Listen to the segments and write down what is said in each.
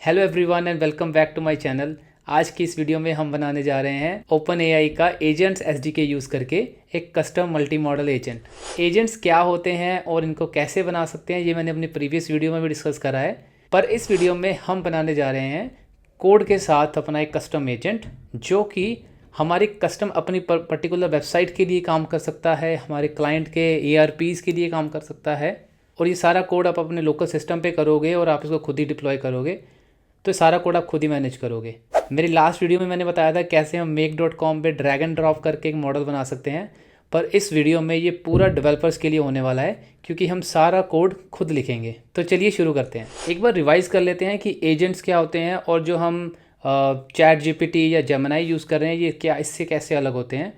Hello everyone and welcome back to my channel. आज की इस वीडियो में हम बनाने जा रहे हैं ओपन एआई का एजेंट्स एसडीके यूज़ करके एक custom multi modal agent. Agents क्या होते हैं और इनको कैसे बना सकते हैं ये मैंने अपनी प्रीवियस वीडियो में भी डिस्कस करा है, पर इस वीडियो में हम बनाने जा रहे हैं कोड के साथ अपना एक कस्टम एजेंट जो कि हमारी कस्टम अपनी पर्टिकुलर वेबसाइट के लिए काम कर सकता है, हमारे क्लाइंट के ERPs के लिए काम कर सकता है। और ये सारा कोड आप अपने लोकल सिस्टम पे करोगे और आप इसको खुद ही डिप्लॉय करोगे, तो सारा कोड आप खुद ही मैनेज करोगे। मेरी लास्ट वीडियो में मैंने बताया था कैसे हम make.com पे ड्रैग एंड ड्रॉप करके एक मॉडल बना सकते हैं, पर इस वीडियो में ये पूरा डेवलपर्स के लिए होने वाला है क्योंकि हम सारा कोड खुद लिखेंगे। तो चलिए शुरू करते हैं। एक बार रिवाइज कर लेते हैं कि एजेंट्स क्या होते हैं और जो हम चैट जीपीटी या जेमिनी यूज़ कर रहे हैं ये क्या इससे कैसे अलग होते हैं।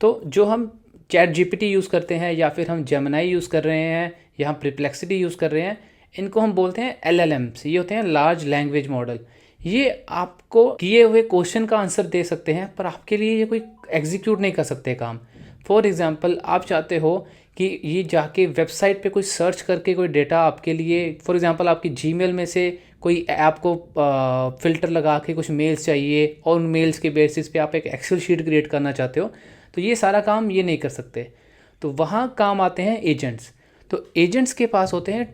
तो जो हम चैट जीपीटी यूज़ करते हैं या फिर हम जेमिनी यूज़ कर रहे हैं या हम परप्लेक्सिटी यूज़ कर रहे हैं, इनको हम बोलते हैं LLMs। ये होते हैं लार्ज लैंग्वेज मॉडल। ये आपको किए हुए क्वेश्चन का आंसर दे सकते हैं पर आपके लिए ये कोई एग्जीक्यूट नहीं कर सकते काम। फॉर एग्जांपल आप चाहते हो कि ये जाके वेबसाइट पे कोई सर्च करके कोई डेटा आपके लिए, फॉर एग्जांपल आपकी जीमेल में से कोई ऐप को फ़िल्टर लगा के कुछ मेल्स चाहिए और उन मेल्स के बेसिस पे आप एक एक्सेल शीट क्रिएट करना चाहते हो, तो ये सारा काम ये नहीं कर सकते। तो वहाँ काम आते हैं एजेंट्स। तो एजेंट्स के पास होते हैं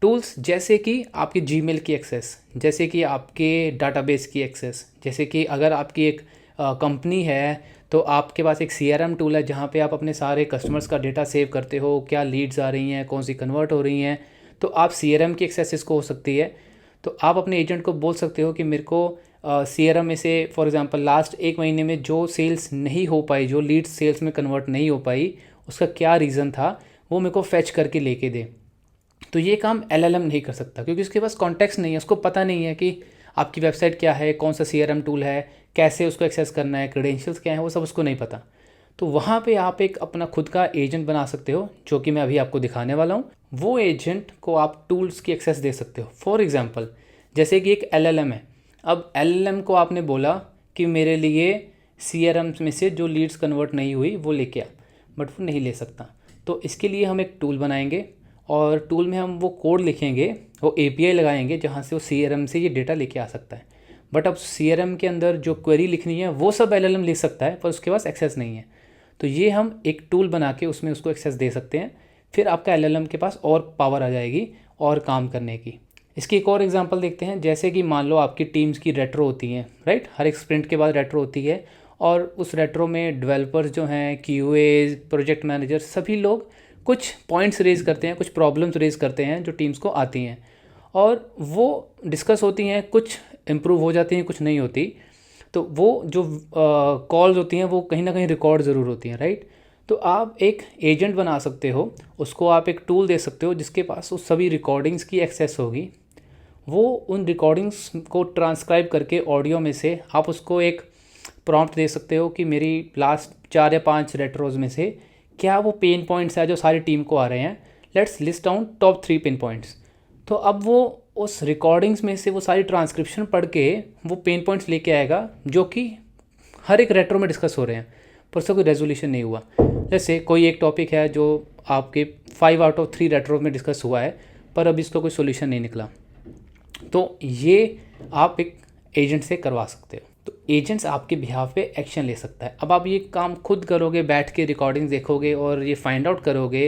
टूल्स जैसे कि आपकी जीमेल की एक्सेस, जैसे कि आपके डाटाबेस की एक्सेस, जैसे कि अगर आपकी एक कंपनी है तो आपके पास एक CRM टूल है जहाँ पे आप अपने सारे कस्टमर्स का डेटा सेव करते हो, क्या लीड्स आ रही हैं, कौन सी कन्वर्ट हो रही हैं, तो आप CRM की एक्सेस इसको हो सकती है। तो आप अपने एजेंट को बोल सकते हो कि मेरे को CRM में से फॉर एग्जांपल लास्ट एक महीने में जो सेल्स नहीं हो पाई, जो लीड्स सेल्स में कन्वर्ट नहीं हो पाई, उसका क्या रीज़न था, वो मेरे को फैच करके लेके दे। तो ये काम LLM नहीं कर सकता क्योंकि उसके पास कॉन्टेक्स्ट नहीं है, उसको पता नहीं है कि आपकी वेबसाइट क्या है, कौन सा CRM टूल है, कैसे उसको एक्सेस करना है, क्रेडेंशियल्स क्या है, वो सब उसको नहीं पता। तो वहाँ पे आप एक अपना खुद का एजेंट बना सकते हो जो कि मैं अभी आपको दिखाने वाला हूँ। वो एजेंट को आप टूल्स की एक्सेस दे सकते हो। फॉर एग्जांपल जैसे कि एक LLM है। अब LLM को आपने बोला कि मेरे लिए CRM में से जो लीड्स कन्वर्ट नहीं हुई वो लेके आ, बट वो नहीं ले सकता। तो इसके लिए हम एक टूल बनाएंगे और टूल में हम वो कोड लिखेंगे, वो API लगाएंगे जहाँ से वो CRM से ये डेटा लेके आ सकता है। बट अब CRM के अंदर जो क्वेरी लिखनी है वो सब LLM लिख सकता है पर उसके पास एक्सेस नहीं है। तो ये हम एक टूल बना के उसमें उसको एक्सेस दे सकते हैं। फिर आपका LLM के पास और पावर आ जाएगी और काम करने की। इसकी एक और एग्जांपल देखते हैं। जैसे कि मान लो आपकी टीम्स की रेट्रो होती हैं, राइट, हर एक स्प्रिंट के बाद रेट्रो होती है और उस रेट्रो में डेवलपर्स जो हैं, QA, प्रोजेक्ट मैनेजर, सभी लोग कुछ पॉइंट्स रेज करते हैं, कुछ प्रॉब्लम्स रेज करते हैं जो टीम्स को आती हैं और वो डिस्कस होती हैं, कुछ इम्प्रूव हो जाती हैं, कुछ नहीं होती। तो वो जो कॉल्स होती हैं वो कहीं ना कहीं रिकॉर्ड ज़रूर होती हैं, राइट। तो आप एक एजेंट बना सकते हो, उसको आप एक टूल दे सकते हो जिसके पास उस सभी रिकॉर्डिंग्स की एक्सेस होगी। वो उन रिकॉर्डिंग्स को ट्रांसक्राइब करके ऑडियो में से आप उसको एक प्रॉम्प्ट दे सकते हो कि मेरी लास्ट 4 या 5 रेट्रोज में से क्या वो पेन पॉइंट्स है जो सारी टीम को आ रहे हैं, let's list down top 3 pen points. तो अब वो उस रिकॉर्डिंग्स में से वो सारी ट्रांसक्रिप्शन पढ़ के वो पेन पॉइंट्स लेके आएगा जो कि हर एक रेट्रो में डिस्कस हो रहे हैं पर उसका कोई रेजोल्यूशन नहीं हुआ। जैसे कोई एक टॉपिक है जो आपके 5 आउट ऑफ 3 रेट्रो में डिस्कस हुआ है पर अभी इसका कोई सोल्यूशन नहीं निकला, तो ये आप एक एजेंट से करवा सकते हो। तो एजेंट्स आपके बिहाफ पे एक्शन ले सकता है। अब आप ये काम खुद करोगे, बैठ के रिकॉर्डिंग देखोगे और ये फाइंड आउट करोगे,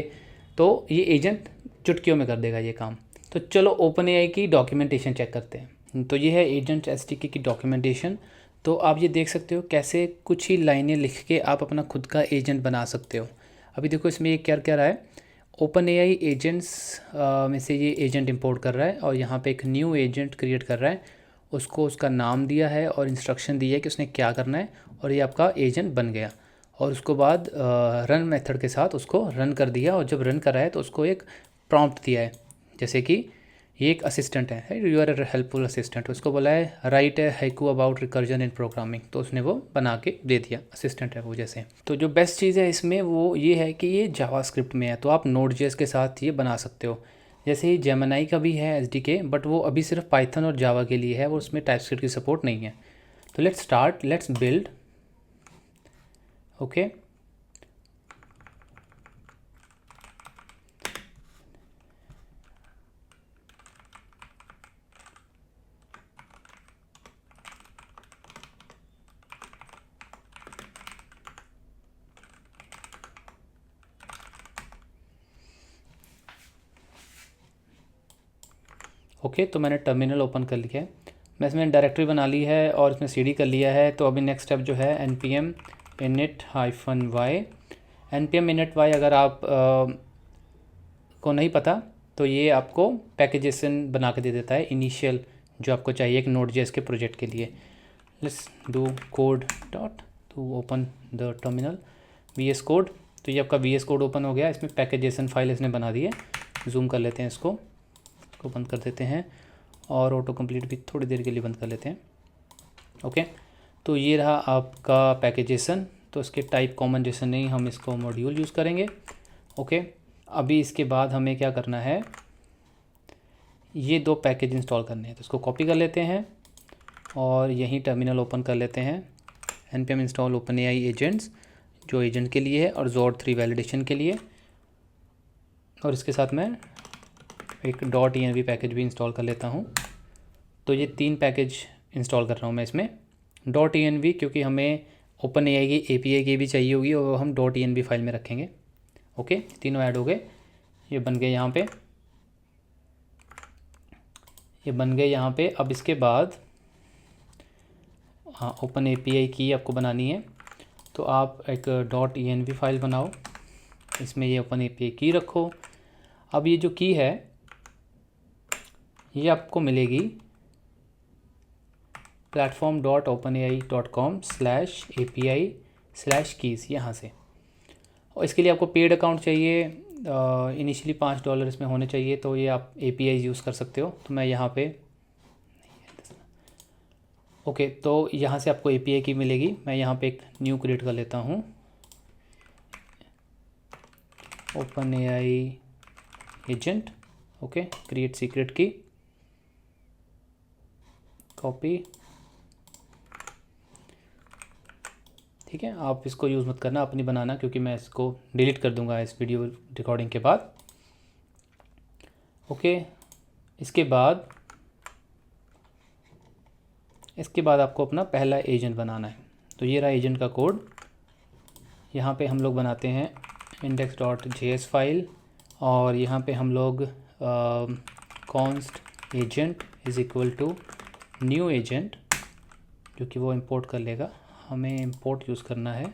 तो ये एजेंट चुटकियों में कर देगा ये काम। तो चलो ओपन एआई की डॉक्यूमेंटेशन चेक करते हैं। तो ये है एजेंट एसडीके की डॉक्यूमेंटेशन। तो आप ये देख सकते हो कैसे कुछ ही लाइनें लिख के आप अपना खुद का एजेंट बना सकते हो। अभी देखो इसमें ये क्या क्या रहा है, ओपन एआई एजेंट्स में से ये एजेंट इंपोर्ट कर रहा है और यहाँ पे एक न्यू एजेंट क्रिएट कर रहा है, उसको उसका नाम दिया है और इंस्ट्रक्शन दी है कि उसने क्या करना है और ये आपका एजेंट बन गया। और उसको बाद रन मेथड के साथ उसको रन कर दिया और जब रन कर रहा है तो उसको एक प्रॉम्प्ट दिया है, जैसे कि ये एक असिस्टेंट है, you are a helpful assistant, उसको बोला है write a haiku about recursion in programming, तो उसने वो बना के दे दिया, असिस्टेंट है वो जैसे। तो जो बेस्ट चीज़ है इसमें वो ये है कि ये जावास्क्रिप्ट में है, तो आप नोड.js के साथ ये बना सकते हो। जैसे ही जेमिनी का भी है एसडीके, बट वो अभी सिर्फ पाइथन और जावा के लिए है, वो उसमें टाइपस्क्रिप्ट की सपोर्ट नहीं है। तो let's start, let's build. Okay, okay, तो मैंने टर्मिनल ओपन कर लिया है, मैं इसमें डायरेक्टरी बना ली है और इसमें cd कर लिया है। तो अभी नेक्स्ट स्टेप जो है npm init-y, npm init-y अगर आप को नहीं पता तो ये आपको पैकेजेसन बना के दे देता है इनिशियल जो आपको चाहिए एक Node.js के प्रोजेक्ट के लिए। Let's do code dot to open the terminal VS code. तो ये आपका VS कोड ओपन हो गया, इसमें पैकेजेसन फाइल इसने बना दी है। जूम कर लेते हैं, इसको बंद कर देते हैं और ऑटो कंप्लीट भी थोड़ी देर के लिए बंद कर लेते हैं। ओके, तो ये रहा आपका पैकेजेसन। तो इसके टाइप कॉमन जैसे नहीं, हम इसको मॉड्यूल यूज़ करेंगे। ओके, अभी इसके बाद हमें क्या करना है, ये 2 पैकेज इंस्टॉल करने हैं। तो इसको कॉपी कर लेते हैं और यहीं टर्मिनल ओपन कर लेते हैं। npm इंस्टॉल OpenAI एजेंट्स, जो एजेंट के लिए है, और Zod 3 वैलिडेशन के लिए। और इसके साथ मैं एक .env पैकेज भी इंस्टॉल कर लेता हूँ। तो ये 3 पैकेज इंस्टॉल कर रहा हूँ मैं इसमें। .env क्योंकि हमें OpenAI की API की भी चाहिए होगी और हम .env फाइल में रखेंगे। ओके, तीनों ऐड हो गए, ये बन गए यहाँ पे, ये बन गए यहाँ पे। अब इसके बाद हाँ, ओपन API की आपको बनानी है। तो आप एक .env फाइल बनाओ, इसमें ये ओपन API की रखो। अब ये जो की है ये आपको मिलेगी platform.openai.com/API/keys यहाँ से। और इसके लिए आपको पेड अकाउंट चाहिए, इनिशियली $5 इसमें होने चाहिए। तो ये आप API यूज़ कर सकते हो। तो मैं यहाँ पे ओके, तो यहाँ से आपको API की मिलेगी। मैं यहाँ पे एक न्यू क्रिएट कर लेता हूँ, OpenAI agent. Okay, create secret की, कॉपी। ठीक है, आप इसको यूज़ मत करना, अपनी बनाना, क्योंकि मैं इसको डिलीट कर दूंगा इस वीडियो रिकॉर्डिंग के बाद। ओके, इसके बाद आपको अपना पहला एजेंट बनाना है। तो ये रहा एजेंट का कोड। यहाँ पे हम लोग बनाते हैं index.js फाइल, और यहाँ पे हम लोग const agent is equal to new agent, जो कि वो इंपोर्ट कर लेगा। हमें इंपोर्ट यूज़ करना है,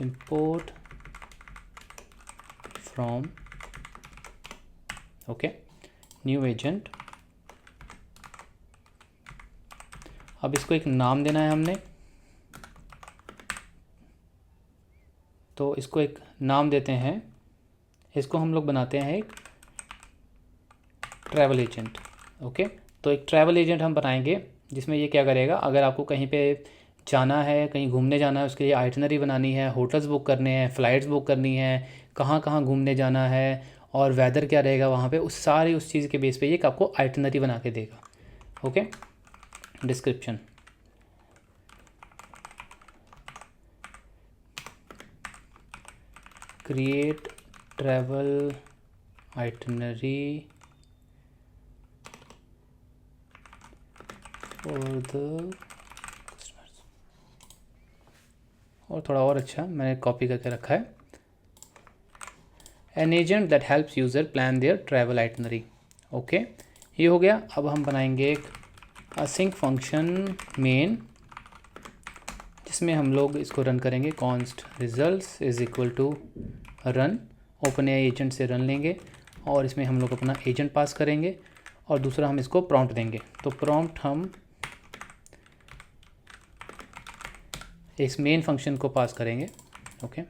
import from okay new agent. अब इसको एक नाम देना है हमने, तो इसको एक नाम देते हैं। इसको हम लोग बनाते हैं एक ट्रैवल एजेंट। ओके, तो एक ट्रैवल एजेंट हम बनाएंगे जिसमें ये क्या करेगा, अगर आपको कहीं पे जाना है, कहीं घूमने जाना है, उसके लिए आइटनरी बनानी है, होटल्स बुक करने हैं, फ़्लाइट्स बुक करनी है, कहाँ कहाँ घूमने जाना है और वेदर क्या रहेगा वहाँ पे, उस चीज़ के बेस पे ये आपको आइटनरी बना के देगा। Okay, description, create travel itinerary for the customers. और थोड़ा और अच्छा मैंने कॉपी करके रखा है, an agent that helps user plan there travel itinerary. Okay, ये हो गया। अब हम बनाएंगे एक असिंक फंक्शन मेन, जिसमें हम लोग इसको रन करेंगे। Const results is equal to run, OpenAI agent से रन लेंगे और इसमें हम लोग अपना एजेंट पास करेंगे और दूसरा हम इसको प्रॉम्प्ट देंगे। तो प्रॉम्प्ट हम इस मेन फंक्शन को पास करेंगे। Okay,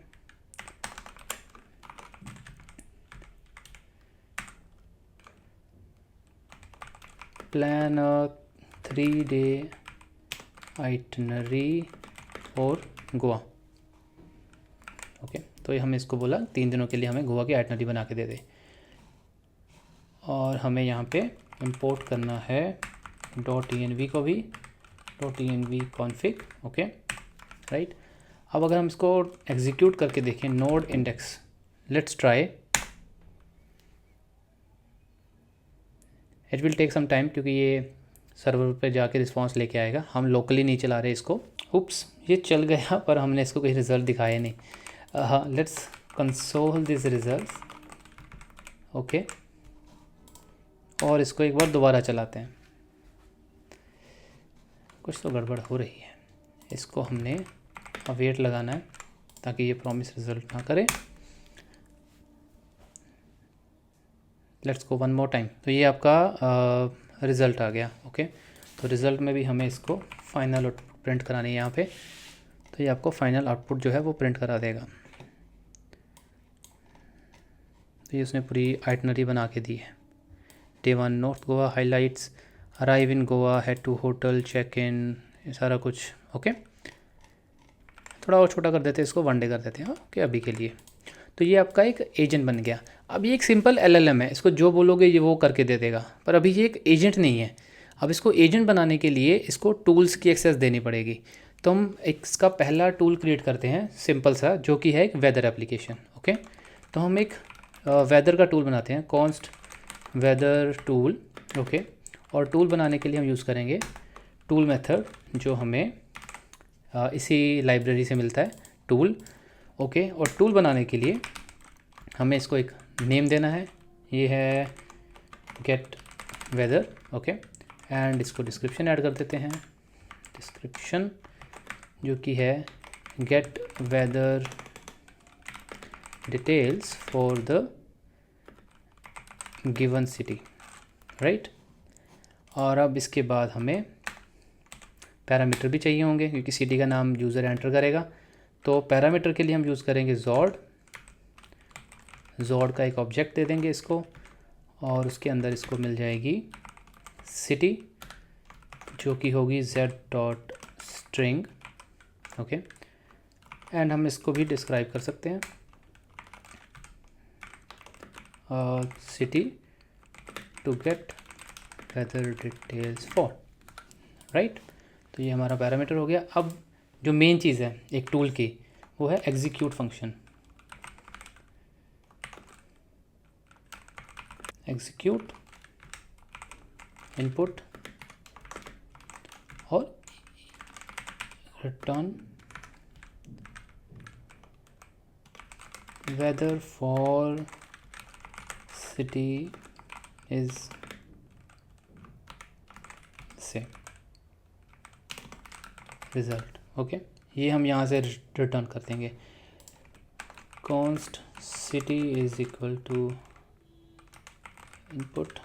plan a 3-day itinerary for Goa. Okay, तो ये हमें इसको बोला 3 दिनों के लिए हमें गोवा की आइटनरी बना के दे दे। और हमें यहाँ पे इंपोर्ट करना है .env को भी, .env config। Okay, right. अब अगर हम इसको एग्जीक्यूट करके देखें, node index, let's try. It will take some time, क्योंकि ये सर्वर पे जाके रिस्पॉन्स लेके आएगा। हम लोकली नहीं चला रहे इसको। उप्स, ये चल गया पर हमने इसको कोई रिज़ल्ट दिखाया नहीं। हाँ, let's console this result. Okay, और इसको एक बार दोबारा चलाते हैं। कुछ तो गड़बड़ हो रही है, इसको हमने अवेट लगाना है ताकि ये प्रॉमिस रिज़ल्ट ना करे। Let's go one more time. तो ये आपका रिज़ल्ट आ गया। ओके, तो रिज़ल्ट में भी हमें इसको फाइनल आउटपुट प्रिंट करानी है यहाँ पे। तो ये आपको फाइनल आउटपुट जो है वो प्रिंट करा देगा। तो ये उसने पूरी आइटनरी बना के दी है। Day 1 north Goa highlights, arrive in Goa, head to hotel, check in, ये सारा कुछ। ओके, थोड़ा और छोटा कर देते हैं इसको, 1 डे कर देते हैं। ओके, अभी के लिए तो ये आपका एक एजेंट बन गया। अब ये एक सिंपल LLM है, इसको जो बोलोगे ये वो करके दे देगा, पर अभी ये एक एजेंट नहीं है। अब इसको एजेंट बनाने के लिए इसको टूल्स की एक्सेस देनी पड़ेगी। तो हम इसका पहला टूल क्रिएट करते हैं सिंपल सा, जो कि है एक वेदर एप्लीकेशन। ओके, तो हम एक वेदर का टूल बनाते हैं, कॉन्स्ट वेदर टूल। ओके, और टूल बनाने के लिए हम यूज़ करेंगे टूल मेथड, जो हमें इसी लाइब्रेरी से मिलता है, टूल। ओके, और टूल बनाने के लिए हमें इसको एक नेम देना है, ये है गेट वेदर। ओके, एंड इसको डिस्क्रिप्शन ऐड कर देते हैं, डिस्क्रिप्शन जो कि है get weather details for the given city, right. और अब इसके बाद हमें पैरामीटर भी चाहिए होंगे, क्योंकि सिटी का नाम यूज़र एंटर करेगा। तो पैरामीटर के लिए हम यूज़ करेंगे जॉड का एक ऑब्जेक्ट दे देंगे इसको, और उसके अंदर इसको मिल जाएगी सिटी, जो कि होगी z.string। ओके, एंड हम इसको भी डिस्क्राइब कर सकते हैं, city to get weather details for, right. तो ये हमारा पैरामीटर हो गया। अब जो मेन चीज़ है एक टूल की, वो है एग्जीक्यूट फंक्शन। एग्जीक्यूट इनपुट और return weather for city is से रिज़ल्ट। ओके, ये हम यहाँ से रिटर्न कर देंगे, const city is equal to input.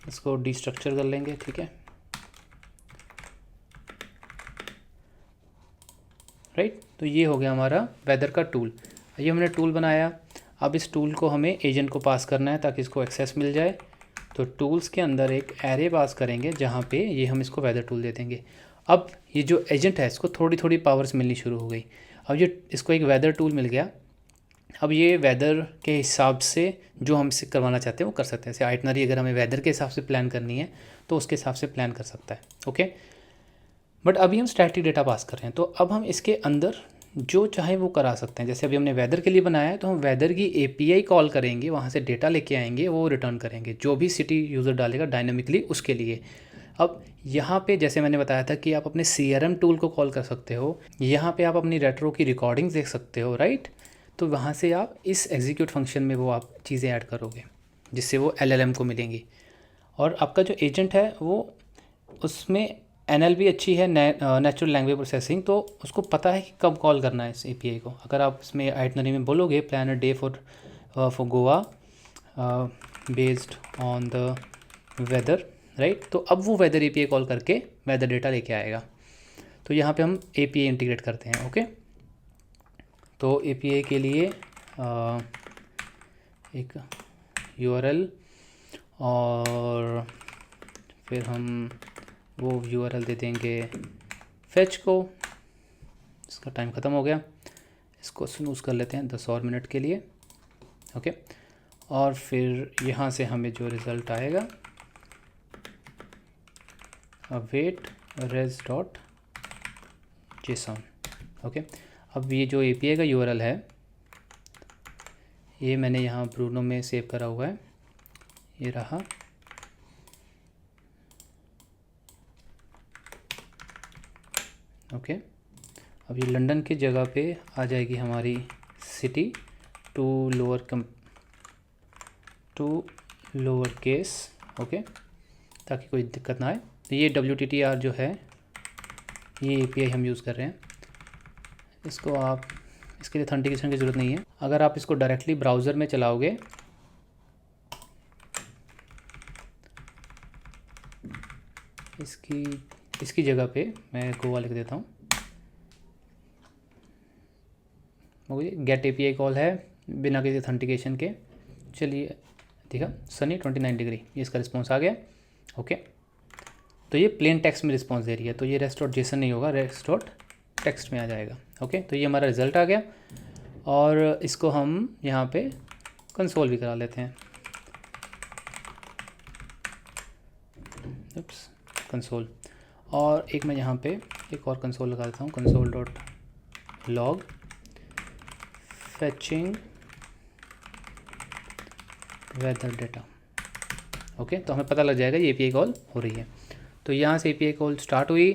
इसको डिस्ट्रक्चर कर लेंगे, ठीक है, राइट। तो ये हो गया हमारा वेदर का टूल। ये हमने टूल बनाया। अब इस टूल को हमें एजेंट को पास करना है ताकि इसको एक्सेस मिल जाए। तो टूल्स के अंदर एक एरे पास करेंगे, जहाँ पे ये हम इसको वेदर टूल दे देंगे। अब ये जो एजेंट है इसको थोड़ी थोड़ी पावर्स मिलनी शुरू हो गई। अब ये इसको एक वेदर टूल मिल गया। अब ये वेदर के हिसाब से जो हम इससे करवाना चाहते हैं वो कर सकते हैं। जैसे आइटनरी अगर हमें वेदर के हिसाब से प्लान करनी है तो उसके हिसाब से प्लान कर सकता है। ओके, बट अभी हम स्टैटिक डेटा पास कर रहे हैं, तो अब हम इसके अंदर जो चाहे वो करा सकते हैं। जैसे अभी हमने वेदर के लिए बनाया है, तो हम वेदर की API कॉल करेंगे, वहाँ से डेटा लेके आएंगे, वो रिटर्न करेंगे जो भी सिटी यूज़र डालेगा डायनामिकली उसके लिए। अब यहाँ पे जैसे मैंने बताया था कि आप अपने CRM टूल को कॉल कर सकते हो, यहाँ पे आप अपनी रेट्रो की रिकॉर्डिंग्स देख सकते हो, राइट। तो वहाँ से आप इस एग्जीक्यूट फंक्शन में वो आप चीज़ें ऐड करोगे, जिससे वो LLM को मिलेंगी। और आपका जो एजेंट है वो उसमें NLP अच्छी है, नेचुरल लैंग्वेज प्रोसेसिंग, तो उसको पता है कि कब कॉल करना है इस API को। अगर आप इसमें आइटनरी में बोलोगे plan a day for Goa based on the weather, right, तो अब वो वेदर API कॉल करके वेदर डेटा लेके आएगा। तो यहाँ पे हम API इंटीग्रेट करते हैं। ओके, तो API के लिए एक URL, और फिर हम वो URL दे देंगे फेच को। इसका टाइम ख़त्म हो गया, इसको स्नूज़ कर लेते हैं 10 और मिनट के लिए। ओके, और फिर यहाँ से हमें जो रिज़ल्ट आएगा await res dot JSON। Okay, अब ये जो API का URL है ये मैंने यहाँ ब्रूनो में सेव करा हुआ है, ये रहा। ओके, अब ये लंदन की जगह पे आ जाएगी हमारी city to lower case, okay, ताकि कोई दिक्कत ना आए। तो ये WTTR जो है ये API हम यूज़ कर रहे हैं। इसको आप, इसके लिए ऑथेंटिकेशन की ज़रूरत नहीं है। अगर आप इसको डायरेक्टली ब्राउज़र में चलाओगे, इसकी जगह पे मैं गोवा लिख देता हूँ। मुझे गेट API कॉल है बिना किसी ऑथेंटिकेशन के। चलिए देखा, सनी 29 डिग्री, ये इसका रिस्पॉन्स आ गया। ओके, तो ये प्लेन टेक्स्ट में रिस्पॉन्स दे रही है, तो ये रेस्ट डॉट जेसन नहीं होगा, रेस्ट डॉट टेक्स्ट में आ जाएगा। ओके, तो ये हमारा रिजल्ट आ गया और इसको हम यहाँ पे कंसोल भी करा लेते हैं। कंसोल, और एक मैं यहाँ पे एक और कंसोल लगा देता हूँ, console dot log fetching weather data. Okay, तो हमें पता लग जाएगा ये API कॉल हो रही है। तो यहाँ से API कॉल स्टार्ट हुई,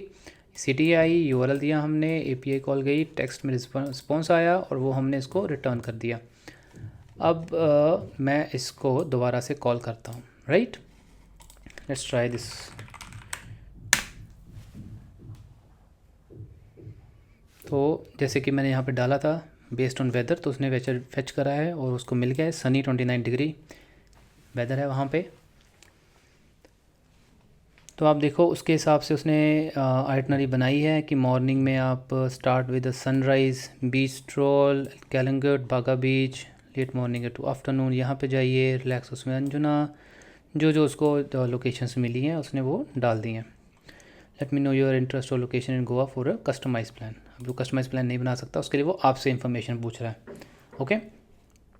सिटी आई, URL दिया हमने, API कॉल गई, टेक्स्ट में रिस्पॉन्स आया और वो हमने इसको रिटर्न कर दिया। अब मैं इसको दोबारा से कॉल करता हूँ, राइट। Let's try this. तो जैसे कि मैंने यहाँ पे डाला था बेस्ड ऑन वेदर, तो उसने फैच करा है और उसको मिल गया है सनी 29 डिग्री वेदर है वहाँ पे। तो आप देखो उसके हिसाब से उसने आइटनरी बनाई है कि मॉर्निंग में आप start with the sunrise, beach stroll, Calangute, Baga beach, late morning to afternoon, यहाँ पे जाइए, रिलैक्स, उसमें अंजुना, जो उसको लोकेशंस मिली हैं उसने वो डाल दी हैं। Let me know your interest और location in Goa for a customise plan. अब जो कस्टमाइज प्लान नहीं बना सकता उसके लिए वो आपसे इन्फॉर्मेशन पूछ रहा है। ओके,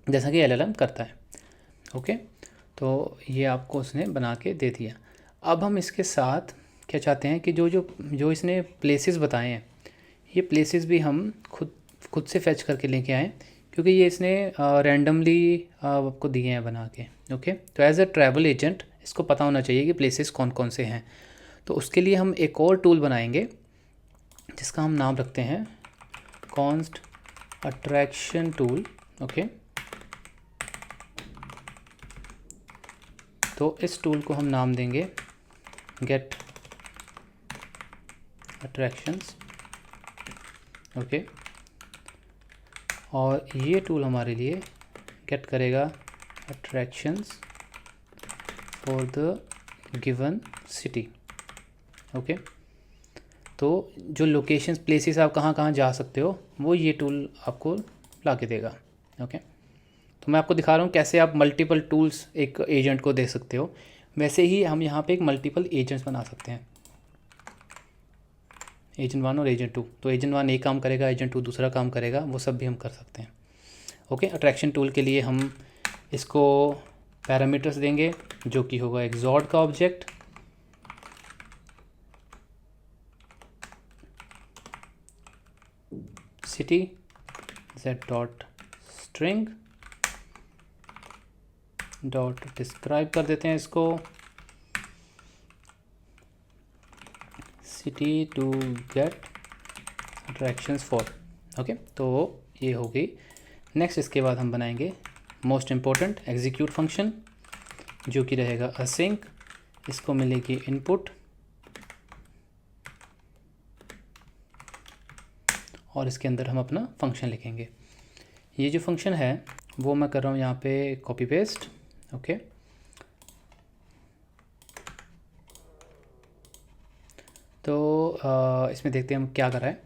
जैसा कि LLM करता है। ओके, तो ये आपको उसने बना के दे दिया। अब हम इसके साथ क्या चाहते हैं कि जो इसने प्लेसेस बताए हैं, ये प्लेसेस भी हम खुद से फैच करके लेके आएँ, क्योंकि ये इसने रैंडमली आपको दिए हैं बना के। ओके, तो एज अ ट्रैवल एजेंट इसको पता होना चाहिए कि प्लेसेस कौन कौन से हैं। तो उसके लिए हम एक और टूल बनाएंगे जिसका हम नाम रखते हैं कॉन्स्ट अट्रैक्शन टूल। ओके, तो इस टूल को हम नाम देंगे गेट अट्रैक्शंस। ओके, और ये टूल हमारे लिए गेट करेगा attractions for the given city. Okay, तो जो लोकेशंस, प्लेसेस आप कहाँ कहाँ जा सकते हो वो ये टूल आपको ला के देगा। ओके, तो मैं आपको दिखा रहा हूँ कैसे आप मल्टीपल टूल्स एक एजेंट को दे सकते हो। वैसे ही हम यहाँ पे एक मल्टीपल एजेंट्स बना सकते हैं, एजेंट 1 और एजेंट 2। तो एजेंट 1 एक काम करेगा, एजेंट 2 दूसरा काम करेगा, वो सब भी हम कर सकते हैं। ओके, अट्रैक्शन टूल के लिए हम इसको पैरामीटर्स देंगे जो कि होगा एक्सॉर्ड का object, city z dot string dot describe कर देते हैं इसको, city to get attractions for. Okay, तो ये हो गई। नेक्स्ट इसके बाद हम बनाएंगे मोस्ट इम्पोर्टेंट एग्जीक्यूट फंक्शन जो कि रहेगा असिंक। इसको मिलेगी इनपुट और इसके अंदर हम अपना फंक्शन लिखेंगे। ये जो फंक्शन है वो मैं कर रहा हूँ यहाँ पे कॉपी पेस्ट। ओके, तो इसमें देखते हैं हम क्या कर रहा है।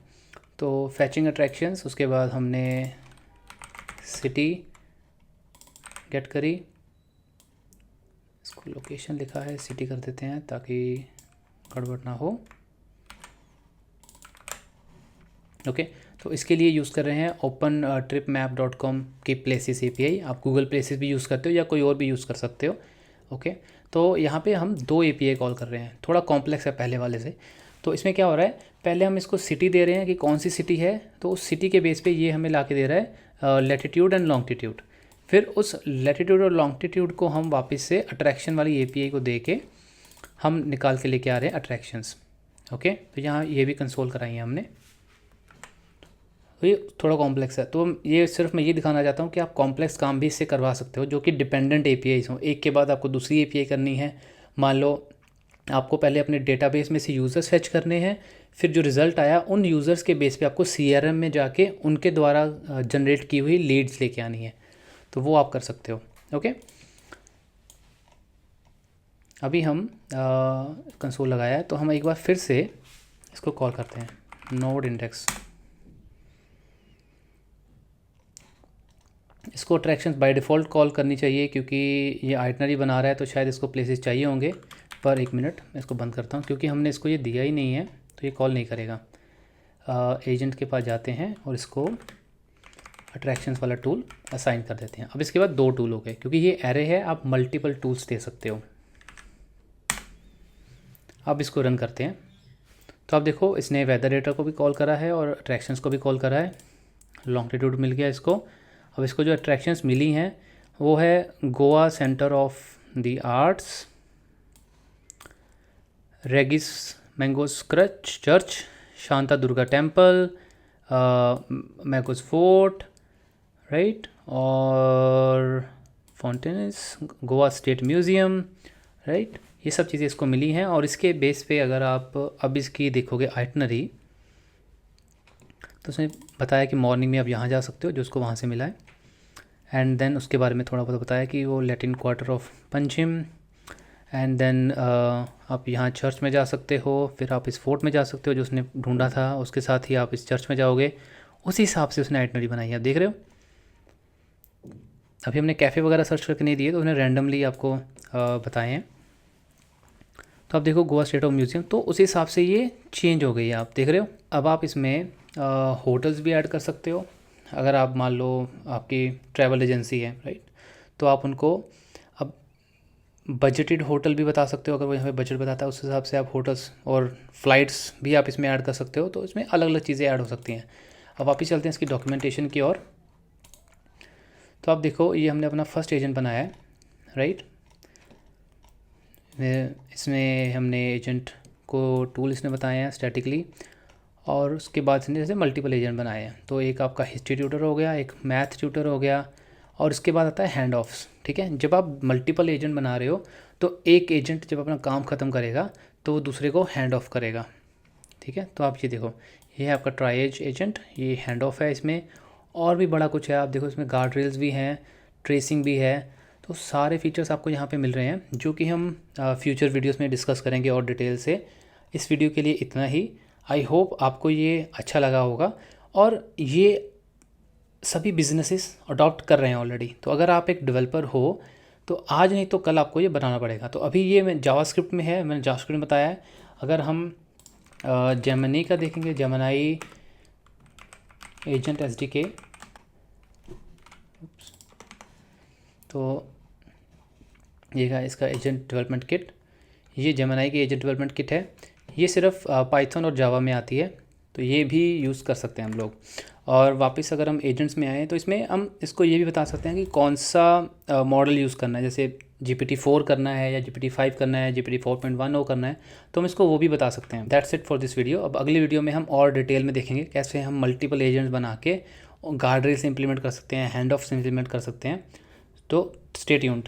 तो फैचिंग अट्रैक्शंस, उसके बाद हमने सिटी गेट करी, इसको लोकेशन लिखा है, सिटी कर देते हैं ताकि गड़बड़ ना हो। ओके, तो इसके लिए यूज़ कर रहे हैं opentripmap.com की प्लेसेस API। आप गूगल प्लेसेस भी यूज़ करते हो या कोई और भी यूज़ कर सकते हो। ओके, तो यहाँ पे हम 2 API कॉल कर रहे हैं, थोड़ा कॉम्प्लेक्स है पहले वाले से। तो इसमें क्या हो रहा है, पहले हम इसको सिटी दे रहे हैं कि कौन सी सिटी है, तो उस सिटी के बेस पे ये हमें ला के दे रहा है लैटिट्यूड एंड लॉन्गिट्यूड। फिर उस लैटिट्यूड और लॉन्गिट्यूड को हम वापस से अट्रैक्शन वाली API को दे के हम निकाल के लेके आ रहे हैं अट्रैक्शंस। ओके, तो यहाँ ये भी कंसोल कराई है हमने। तो ये थोड़ा कॉम्प्लेक्स है। तो ये सिर्फ मैं ये दिखाना चाहता हूँ कि आप कॉम्प्लेक्स काम भी इससे करवा सकते हो, जो कि डिपेंडेंट एपीआई हों। एक के बाद आपको दूसरी एपीआई करनी है। मान लो आपको पहले अपने डेटाबेस में से यूज़र्स फेच करने हैं, फिर जो रिज़ल्ट आया उन यूज़र्स के बेस पे आपको सीआरएम में जाके उनके द्वारा जनरेट की हुई लीड्स लेके आनी है। तो वो आप कर सकते हो। ओके, अभी हम कंसोल लगाया है, तो हम एक बार फिर से इसको कॉल करते हैं, नोड इंडेक्स। इसको अट्रैक्शंस बाय डिफ़ॉल्ट कॉल करनी चाहिए, क्योंकि ये आइटनरी बना रहा है तो शायद इसको प्लेसेस चाहिए होंगे। पर एक मिनट, मैं इसको बंद करता हूँ, क्योंकि हमने इसको ये दिया ही नहीं है तो ये कॉल नहीं करेगा। एजेंट के पास जाते हैं और इसको अट्रैक्शंस वाला टूल असाइन कर देते हैं। अब इसके बाद 2 टूल हो गए, क्योंकि ये एरे है, आप मल्टीपल टूल्स दे सकते हो। अब इसको रन करते हैं, तो आप देखो इसने वेदर डेटा को भी कॉल करा है और अट्रैक्शंस को भी कॉल करा है। लॉन्गिट्यूड मिल गया इसको। अब इसको जो अट्रैक्शंस मिली हैं वो है Goa centre of the arts, Reis Magos क्रच church, Shanta Durga temple, Magos fort, right, और Fontainhas, Goa state museum, right. ये सब चीज़ें इसको मिली हैं। और इसके बेस पे अगर आप अब इसकी देखोगे आइटनरी, तो उसने बताया कि मॉर्निंग में आप यहाँ जा सकते हो, जो उसको वहाँ से मिला है। एंड देन उसके बारे में थोड़ा बहुत बताया कि वो Latin quarter of Panjim. And then आप यहाँ चर्च में जा सकते हो, फिर आप इस फोर्ट में जा सकते हो जो उसने ढूंढा था, उसके साथ ही आप इस चर्च में जाओगे। उसी हिसाब से उसने आइटनरी बनाई है, आप देख रहे हो। अभी हमने कैफ़े वगैरह सर्च करके नहीं दिए, तो उसने रैंडमली आपको बताए हैं। तो आप देखो गोवा स्टेट ऑफ म्यूज़ियम, तो उसी हिसाब से ये चेंज हो गई है, आप देख रहे हो। अब आप इसमें होटल्स भी ऐड कर सकते हो। अगर आप मान लो आपकी ट्रैवल एजेंसी है, राइट, तो आप उनको अब बजटेड होटल भी बता सकते हो। अगर वो यहाँ पे बजट बताता है उस हिसाब से आप होटल्स और फ्लाइट्स भी आप इसमें ऐड कर सकते हो। तो इसमें अलग अलग चीज़ें ऐड हो सकती हैं। अब वापस चलते हैं इसकी डॉक्यूमेंटेशन की ओर। तो आप देखो ये हमने अपना फर्स्ट एजेंट बनाया है, राइट। इसमें हमने एजेंट को टूल इसने बताए हैं स्टैटिकली, और उसके बाद इसने जैसे मल्टीपल एजेंट बनाए हैं। तो एक आपका हिस्ट्री ट्यूटर हो गया, एक मैथ ट्यूटर हो गया, और उसके बाद आता है हैंड ऑफ्स। ठीक है, जब आप मल्टीपल एजेंट बना रहे हो तो एक एजेंट जब अपना काम ख़त्म करेगा तो वो दूसरे को हैंड ऑफ करेगा। ठीक है, तो आप ये देखो, ये है आपका ट्राई एज एजेंट, ये हैंड ऑफ है। इसमें और भी बड़ा कुछ है, आप देखो इसमें गार्ड रेल्स भी हैं, ट्रेसिंग भी है। तो सारे फीचर्स आपको यहाँ पे मिल रहे हैं, जो कि हम फ्यूचर वीडियोस में डिस्कस करेंगे और डिटेल से। इस वीडियो के लिए इतना ही। आई होप आपको ये अच्छा लगा होगा, और ये सभी बिजनेसेस अडॉप्ट कर रहे हैं ऑलरेडी। तो अगर आप एक डेवलपर हो तो आज नहीं तो कल आपको ये बनाना पड़ेगा। तो अभी ये मैं जावास्क्रिप्ट में है, मैंने जावास्क्रिप्ट में बताया है। अगर हम जेमिनी का देखेंगे, जेमिनी एजेंट एसडीके, तो ये इसका एजेंट डेवलपमेंट किट, ये जेमिनी की एजेंट डेवलपमेंट किट है। ये सिर्फ पाइथन और जावा में आती है, तो ये भी यूज़ कर सकते हैं हम लोग। और वापस अगर हम एजेंट्स में आए तो इसमें हम इसको ये भी बता सकते हैं कि कौन सा मॉडल यूज़ करना है। जैसे GPT-4 करना है या GPT-5 करना है, GPT-4.10 करना है, तो हम इसको वो भी बता सकते हैं। That's it for this video. अब अगली वीडियो में हम और डिटेल में देखेंगे कैसे हम मल्टीपल एजेंट्स बना के गार्ड रेल से इंप्लीमेंट कर सकते हैं, हैंड ऑफ से इंप्लीमेंट कर सकते हैं। तो स्टे ट्यून्ड।